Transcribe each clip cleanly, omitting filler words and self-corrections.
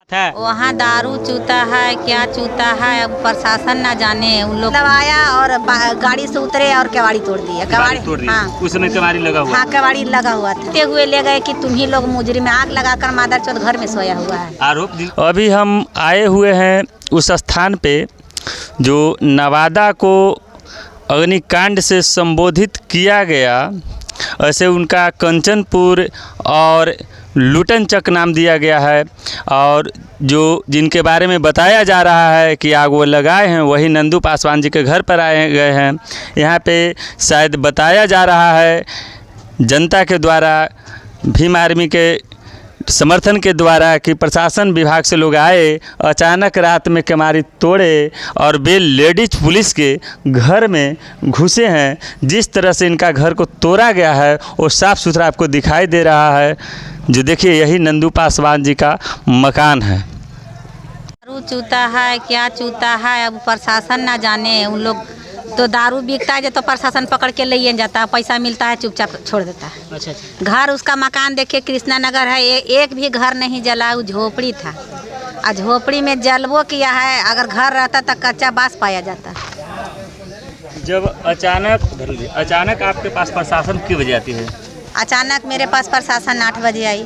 वहाँ दारू चूता है, क्या चूता है, अब प्रशासन ना जाने। उन लोग दबाया और गाड़ी से उतरे और कबाड़ी तोड़ दिया। कबाड़ी तोड़ दिया। हाँ, उस समय कबाड़ी लगा हुआ। हाँ, कबाड़ी लगा हुआ था। ते हुए ले गए कि तुम ही लोग मुजरिम में, आग लगाकर मादर चौथ घर में सोया हुआ है। आरोप अभी हम आए हुए हैं उस स्थान पे जो नवादा को अग्निकांड से संबोधित किया गया। ऐसे उनका कंचनपुर और लुटनचक नाम दिया गया है, और जो जिनके बारे में बताया जा रहा है कि आग वो लगाए हैं वही नंदू पासवान जी के घर पर आए गए हैं। यहाँ पे शायद बताया जा रहा है जनता के द्वारा, भीम आर्मी के समर्थन के द्वारा, कि प्रशासन विभाग से लोग आए, अचानक रात में केमारी तोड़े और बे लेडीज पुलिस के घर में घुसे हैं। जिस तरह से इनका घर को तोड़ा गया है वो साफ़ सुथरा आपको दिखाई दे रहा है। जो देखिए यही नंदू पासवान जी का मकान है। दारू चूता है, क्या चूता है, अब प्रशासन ना जाने। उन लोग तो दारू बिकता है तो प्रशासन पकड़ के ले जाता है, पैसा मिलता है चुपचाप छोड़ देता है। अच्छा। घर उसका मकान देखिए कृष्णा नगर है, एक भी घर नहीं जला, वो झोपड़ी था। और झोपड़ी में जलबो किया है, अगर घर रहता तो कच्चा बांस पाया जाता। जब अचानक आपके पास प्रशासन की वजह आती है? अचानक मेरे पास प्रशासन 8 बजे आई।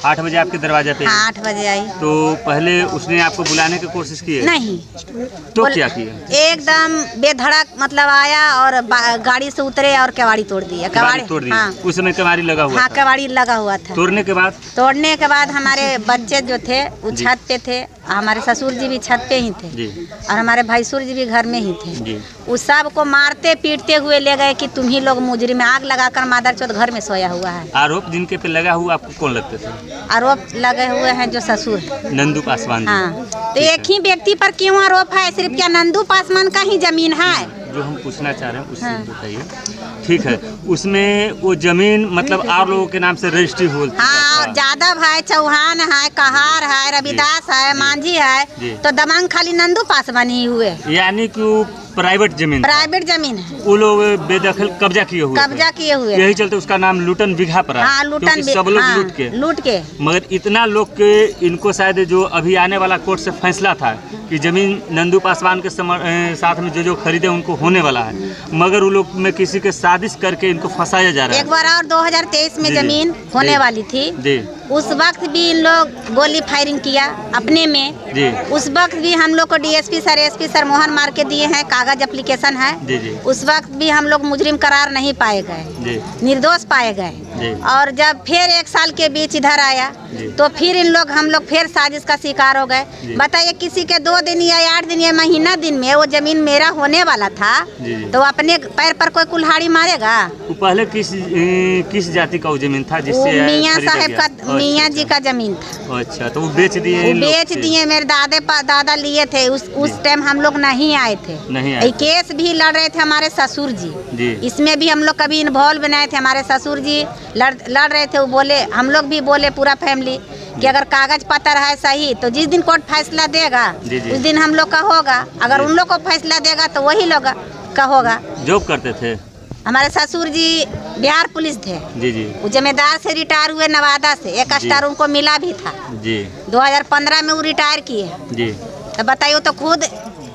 8 बजे आपके दरवाजे पे? हाँ, 8 बजे आई। तो पहले उसने आपको बुलाने की कोशिश की है? नहीं। तो क्या किया? एकदम बेधड़क मतलब आया और गाड़ी से उतरे और कबाड़ी तोड़ दिया। कबाड़ी तोड़ दिया। हाँ। उस समय कबाड़ी लगा हुआ? हाँ, कबाड़ी लगा हुआ था। तोड़ने के बाद हमारे बच्चे जो थे वो छत पे थे, हमारे ससुर जी भी छत पे ही थे जी। और हमारे भैंसुर जी भी घर में ही थे जी। उस सब को मारते पीटते हुए ले गए कि तुम ही लोग मुजरिम में, आग लगाकर मादर चौथ घर में सोया हुआ है। आरोप जिनके पे लगा हुआ आपको कौन लगते थे? आरोप लगे हुए हैं जो ससुर नंदू पासवान जी। हाँ, तो एक ही व्यक्ति पर क्यों आरोप है? सिर्फ क्या नंदू पासवान का ही जमीन है? जो हम पूछना चाह रहे हैं उससे बताइए। ठीक है, उसमें वो जमीन मतलब आप लोगों के नाम से रजिस्ट्री हो? हाँ, जादव है, चौहान है, कहार है, रविदास है, मांझी है, तो दबंग खाली नंदू पासवान ही हुए। यानी कि वो प्राइवेट जमीन है, वो लोग बेदखल कब्जा किए हुए। यही चलते उसका नाम लुटन बिघा पड़ा। हाँ, लुटन सब लोग हाँ, लूट के। मगर इतना लोग के इनको शायद जो अभी आने वाला कोर्ट से फैसला था कि जमीन नंदू पासवान के साथ में जो खरीदे उनको होने वाला है, मगर वो लोग में किसी के साजिश करके इनको फंसाया जा रहा है। एक बार और 2023 में जमीन होने वाली थी, उस वक्त भी इन लोग गोली फायरिंग किया अपने में। उस वक्त भी हम लोग को डीएसपी सर, एसपी सर मोहर मार के दिए हैं, कागज एप्लीकेशन है। उस वक्त भी हम लोग मुजरिम करार नहीं पाए गए, निर्दोष पाए गए। और जब फिर 1 साल के बीच इधर आया तो फिर हम लोग फिर साजिश का शिकार हो गए। बताइए, किसी के 2 दिन या 8 दिन या महीना दिन में वो जमीन मेरा होने वाला था, तो अपने पैर पर कोई कुल्हाड़ी मारेगा? वो पहले किस जाति का वो जमीन था जिससे मियाँ साहब का, मियाँ जी का जमीन था। अच्छा, तो वो बेच दिए? मेरे दादा लिए थे। उस टाइम हम लोग नहीं आए थे। केस भी लड़ रहे थे हमारे ससुर जी। इसमें भी हम लोग कभी इन्वॉल्व बनाए थे। हमारे ससुर जी लड़ रहे थे। वो बोले, हम लोग भी बोले पूरा फैमिली कि अगर कागज पत्र है सही तो जिस दिन कोर्ट फैसला देगा उस दिन हम लोग का होगा। अगर उन लोग को फैसला देगा तो वही लोग का होगा। जॉब करते थे हमारे ससुर जी, बिहार पुलिस थे जी। वो जमींदार से रिटायर हुए नवादा से, 1 स्टार उनको मिला भी था जी। 2015 में वो रिटायर किए जी। तो बताइए, तो खुद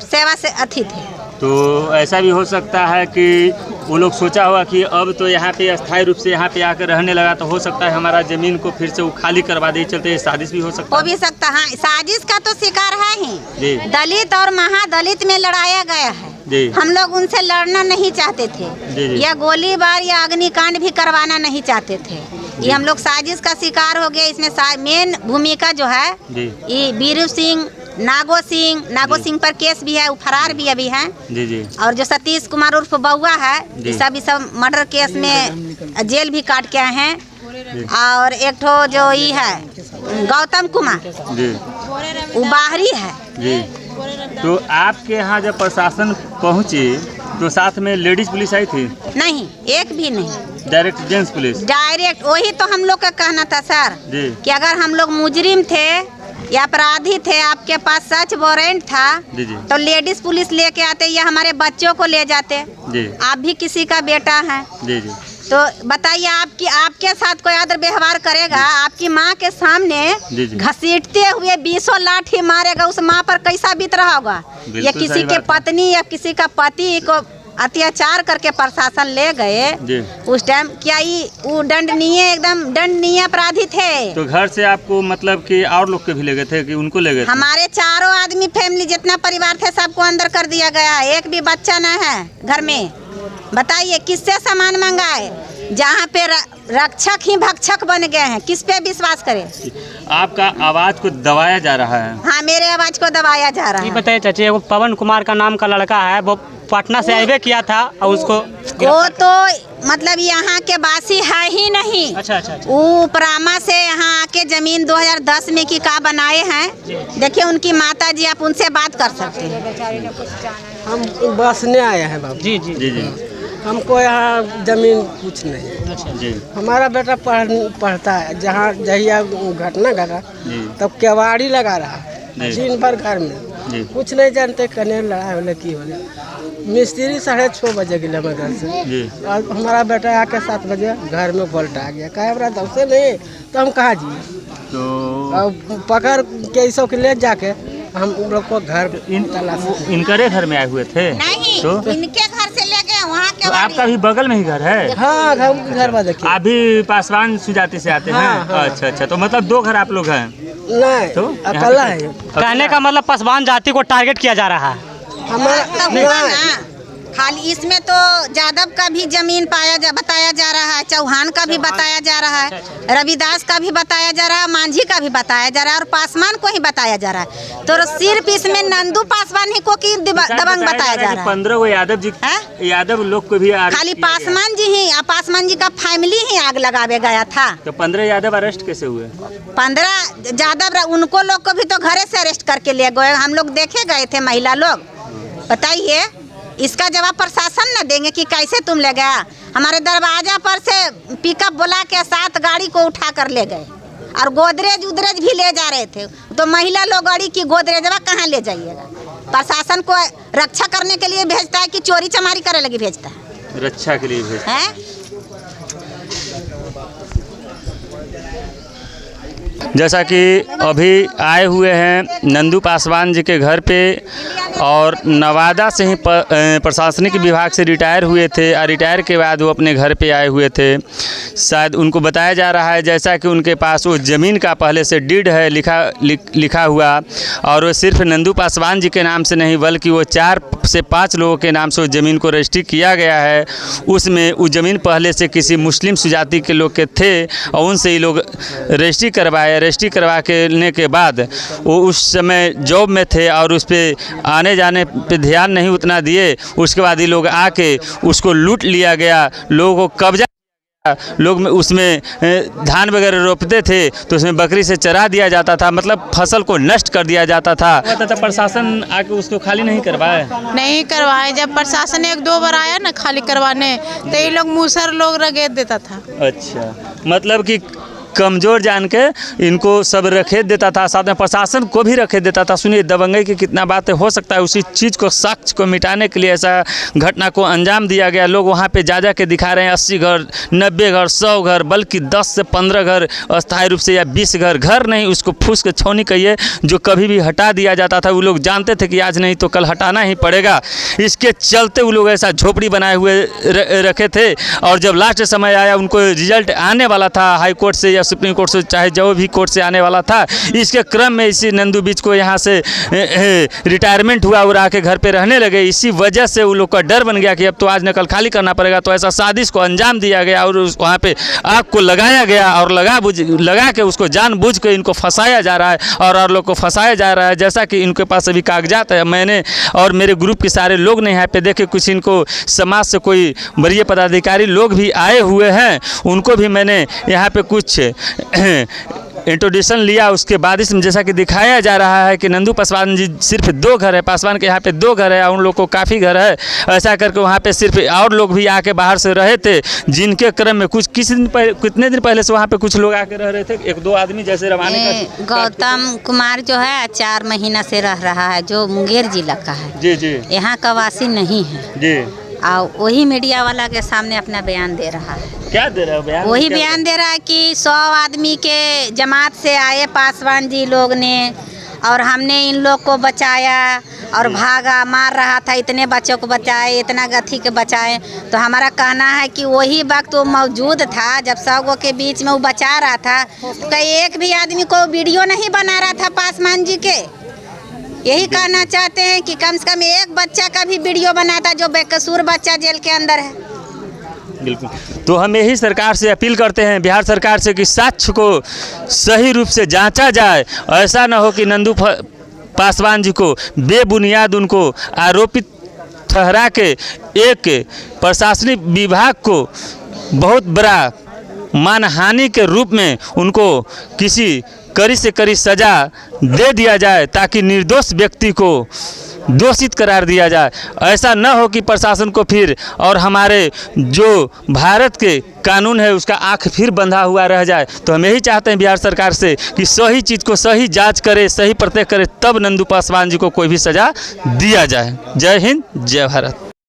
सेवा से अथी थे। तो ऐसा भी हो सकता है कि वो लोग सोचा होगा कि अब तो यहाँ पे अस्थायी रूप से यहाँ पे आकर रहने लगा, तो हो सकता है हमारा जमीन को फिर से वो खाली करवा दे। चलते साजिश भी हो सकता है। हो भी सकता है। हाँ, साजिश का तो शिकार है ही। दलित और महादलित में लड़ाया गया है। हम लोग उनसे लड़ना नहीं चाहते थे, या गोलीबार या अग्निकांड भी करवाना नहीं चाहते थे। ये हम लोग साजिश का शिकार हो गए। इसमें मेन भूमिका जो है ये बीरू सिंह, नागो सिंह पर केस भी है, वो फरार भी अभी है जी। और जो सतीश कुमार उर्फ बउआ है, ये सब मर्डर केस में जेल भी काट के आए हैं। और एक ठो जो ये है गौतम कुमार, वो बाहरी है जी। तो आपके यहाँ जब प्रशासन पहुँची तो साथ में लेडीज पुलिस आई थी? नहीं, एक भी नहीं। Direct gents police? डायरेक्ट। वही तो हम लोग का कहना था सर कि अगर हम लोग मुजरिम थे या अपराधी थे, आपके पास सच वारंट था तो लेडीज पुलिस लेके आते या हमारे बच्चों को ले जाते। आप भी किसी का बेटा है, तो बताइए आपके साथ कोई आदर व्यवहार करेगा? आपकी माँ के सामने घसीटते हुए 20 लाठी मारेगा, उस माँ पर कैसा बीत रहा होगा? या किसी के पत्नी या किसी का पति को अत्याचार करके प्रशासन ले गए उस टाइम, क्या वो दंडनीय, एकदम दंडनीय अपराधी थे। तो घर से आपको मतलब कि और लोग के भी ले गए थे कि उनको ले गए? हमारे चारों आदमी फैमिली जितना परिवार थे सबको अंदर कर दिया गया है, एक भी बच्चा न है घर में। बताइए किससे सामान मंगाए? जहाँ पे रक्षक ही भक्षक बन गए हैं, किस पे विश्वास करें? आपका आवाज को दबाया जा रहा है। हाँ, मेरे आवाज को दबाया जा रहा है। बताइए चाची, वो पवन कुमार का नाम का लड़का है, वो पटना से आए किया था और उसको वो तो मतलब यहाँ के वासी है ही नहीं। अच्छा। वो परामा से यहाँ आके जमीन 2010 में की का बनाए हैं। देखिए उनकी माता जी, आप उनसे बात कर सकते हैं। हम बसने आए हैं बाबू। जी। हमको यहाँ जमीन कुछ नहीं। हमारा बेटा पढ़ता है, जहाँ जहिया घटना घटा तब केवाड़ी लगा रहा दिन भर घर में, कुछ नहीं जानते कने लड़ाई वाले की वाले। मिस्त्री 6:30 बजे गए हमारे घर से, और हमारा बेटा आके 7 बजे घर में बोल्ट आ गया। कहे हमारा दौसे नहीं तो हम कहाँ जी? तो पकड़ के सब के ले जाके हम लोग को घर इनकरे घर में आए हुए थे? नहीं, तो इनके घर से ले गए वहाँ के। तो आपका भी बगल में ही घर है? हाँ, घर में देखिए। आप भी पासवान सुजाती से आते हैं? हाँ। अच्छा, तो मतलब 2 घर आप लोग हैं? नहीं, तो अकेला है। कहने का मतलब पासवान जाति को टारगेट किया जा रहा है हमारा। खाली इसमें तो यादव का भी जमीन बताया जा रहा है, चौहान का भी बताया जा रहा है, रविदास का भी बताया जा रहा है, मांझी का भी बताया जा रहा है, और पासवान को ही बताया जा रहा है। तो सिर्फ इसमें नंदू पासवान ही को की दबंग बताया जा रहा है। 15 यादव जी, यादव लोग को भी खाली पासवान जी ही, पासवान जी का फैमिली ही आग लगावे गया था। तो 15 यादव अरेस्ट कैसे हुए? 15 यादव उनको लोग को भी तो घरे से अरेस्ट करके ले गए। हम लोग देखे गए थे, महिला लोग। बताइए इसका जवाब प्रशासन न देंगे कि कैसे तुम ले गया? हमारे दरवाजा पर से पिकअप बुला के 7 गाड़ी को उठा कर ले गए, और गोदरेज उदरेज भी ले जा रहे थे। तो महिला लोग गाड़ी की गोदरेजवा कहाँ ले जाइएगा? प्रशासन को रक्षा करने के लिए भेजता है कि चोरी चमारी करे लगी भेजता है? रक्षा के लिए भेजता है। जैसा कि अभी आए हुए हैं नंदू पासवान जी के घर पे, और नवादा से ही प्रशासनिक विभाग से रिटायर हुए थे, और रिटायर के बाद वो अपने घर पे आए हुए थे। शायद उनको बताया जा रहा है जैसा कि उनके पास वो ज़मीन का पहले से डीड है लिखा हुआ, और वो सिर्फ नंदू पासवान जी के नाम से नहीं बल्कि वो 4 से 5 लोगों के नाम से उस ज़मीन को रजिस्ट्री किया गया है। उसमें वो ज़मीन पहले से किसी मुस्लिम सुजाति के लोग के थे, और उनसे ही लोग रजिस्ट्री करवा के बाद वो उस समय जॉब में थे और उस पर आने जाने पे ध्यान नहीं उतना दिए। उसके बाद ये लोग आके उसको लूट लिया गया, लोगों को कब्जा, लोग उसमें धान वगैरह रोपते थे तो उसमें बकरी से चरा दिया जाता था, मतलब फसल को नष्ट कर दिया जाता था। प्रशासन आके उसको खाली नहीं करवाए? जब प्रशासन 1-2 बार आया ना खाली करवाने, तो ये लोग मूसर लोग रगेत देता था। अच्छा, मतलब कि कमज़ोर जान के इनको सब रखेत देता था, साथ में प्रशासन को भी रखेत देता था। सुनिए दबंगई की कितना बातें हो सकता है। उसी चीज़ को, साक्ष्य को मिटाने के लिए ऐसा घटना को अंजाम दिया गया। लोग वहाँ पे जा के दिखा रहे हैं 80 घर, 90 घर, 100 घर, बल्कि 10 से 15 घर अस्थायी रूप से, या 20 घर नहीं, उसको फूस के छौनी कहिए, जो कभी भी हटा दिया जाता था। वो लोग जानते थे कि आज नहीं तो कल हटाना ही पड़ेगा। इसके चलते वो लोग ऐसा झोपड़ी बनाए हुए रखे थे, और जब लास्ट समय आया, उनको रिजल्ट आने वाला था हाई कोर्ट से या सुप्रीम कोर्ट से, चाहे जो भी कोर्ट से आने वाला था, इसके क्रम में इसी नंदू बीच को यहाँ से रिटायरमेंट हुआ और आके घर पे रहने लगे। इसी वजह से वो लोग का डर बन गया कि अब तो आज न कल खाली करना पड़ेगा। तो ऐसा साजिश को अंजाम दिया गया और वहाँ पे आग को लगाया गया, और लगा के उसको जानबूझ के इनको फंसाया जा रहा है, और लोग को फंसाया जा रहा है। जैसा कि इनके पास अभी कागजात है, मैंने और मेरे ग्रुप के सारे लोग ने यहाँ पे देखे, कुछ इनको समाज से कोई वरीय पदाधिकारी लोग भी आए हुए हैं, उनको भी मैंने यहाँ पे कुछ इंट्रोडक्शन लिया। उसके बाद इसमें जैसा कि दिखाया जा रहा है कि नंदू पासवान जी सिर्फ 2 घर है, पासवान के यहाँ पे 2 घर है, उन लोग को काफ़ी घर है। ऐसा करके वहाँ पे सिर्फ और लोग भी आके बाहर से रहे थे, जिनके क्रम में कितने दिन पहले से वहाँ पे कुछ लोग आके रह रहे थे। 1-2 आदमी जैसे रवानी का गौतम कुमार जो है 4 महीना से रह रहा है, जो मुंगेर जिला का है। जी, यहाँ का वासी नहीं है जी। और वही मीडिया वाला के सामने अपना बयान दे रहा है। क्या दे रहा है बयान? वही बयान दे रहा है कि 100 आदमी के जमात से आए पासवान जी लोग ने और हमने इन लोग को बचाया और भागा, मार रहा था, इतने बच्चों को बचाए, इतना गथी के बचाए। तो हमारा कहना है कि वही वक्त वो मौजूद था जब 100 के बीच में वो बचा रहा था, तो कई एक भी आदमी को वीडियो नहीं बना रहा था पासवान जी के। यही कहना चाहते हैं कि कम से कम एक बच्चा का भी वीडियो बनाता जो बेकसूर बच्चा जेल के अंदर है। बिल्कुल। तो हम यही सरकार से अपील करते हैं, बिहार सरकार से, कि साक्ष्य को सही रूप से जांचा जाए। ऐसा ना हो कि नंदू पासवान जी को बेबुनियाद उनको आरोपित ठहरा के एक प्रशासनिक विभाग को बहुत बड़ा मानहानि के रूप में उनको किसी कड़ी से कड़ी सज़ा दे दिया जाए, ताकि निर्दोष व्यक्ति को दोषित करार दिया जाए। ऐसा न हो कि प्रशासन को फिर और हमारे जो भारत के कानून है उसका आँख फिर बंधा हुआ रह जाए। तो हम यही चाहते हैं बिहार सरकार से कि सही चीज़ को सही जांच करे, सही प्रत्यक्ष करे, तब नंदू पासवान जी को कोई भी सज़ा दिया जाए। जय हिंद, जय भारत।